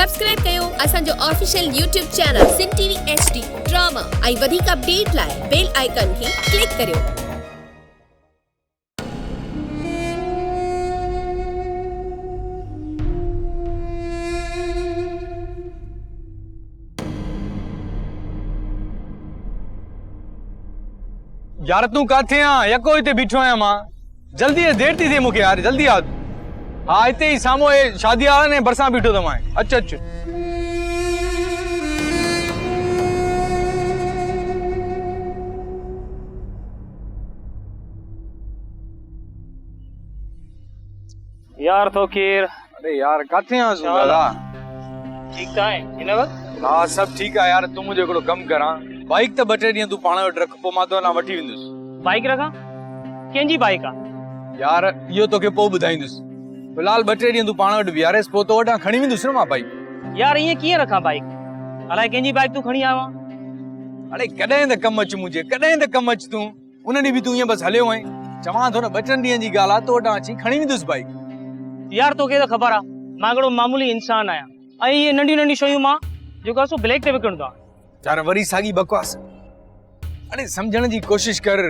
Subscribe कयो असांजो official YouTube channel Sindh TV HD drama ऐं वधीक अपडेट लाइ बेल आइकन खे क्लिक करियो। यार तू काथे आ यको इते बीठो आया मां जल्दी देर थी थे मुके यार जल्दी आ हाँ इते ही सामो ए शादी वाला ने बरसा बीठो तो मां अच्छा अच्छा यार तो केर अरे यार काथे आ सु दादा ठीक है इन वक्त हाँ सब ठीक है यार तू मुझे एकड़ो कम करा बाइक तो बटे डी तू पाण वट रख पो मां तो ना वठी विंदुस बाइक रखा केंजी बाइक आ यार यो तो के पो बुधाइंदुस फिलहाल बटे डी तू पाण वट वियारेस पो तो वटा खणी विंदुस न मां बाइक यार ये किए रखा बाइक अलाए केंजी बाइक तू खणी आवा अरे कदे त कम अच मुझे कदे त कम अच तू उन डी भी तू ये बस हलियो है चवा तो न बचन डी जी गाला तो वटा अची खणी विंदुस बाइक यार तो के खबर आ मागड़ो मामूली इंसान आया आई ये नंडी नंडी शोयू मां जो का सो ब्लैक ते विकण दा यार वरी सागी बकवास अरे समझण जी कोशिश कर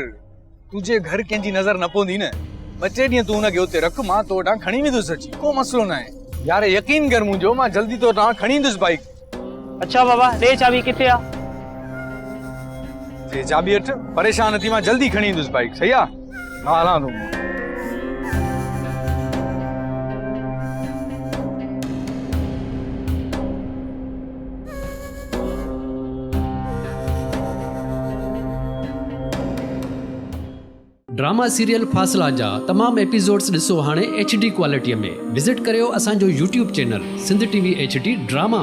तुझे घर कंहिंजी नजर न पवंदी न बचे ॾींहं तू हुनखे उते रख मां तो वटां खणी वेंदुसि अची को मसलो न आहे यार यकीन कर मुंहिंजो मां जल्दी तो वटां खणी ईंदुसि बाइक अच्छा बाबा ले चाबी किथे आ जे चाबी अठ परेशान थी मां जल्दी खणी ईंदुसि बाइक सही आहे मां हलां थो ड्रामा सीरियल फासला जा तमाम एपिसोड्स ॾिसो हाणे HD क्वालिटीअ में विज़िट करियो असांजो YouTube channel Sindh TV HD drama.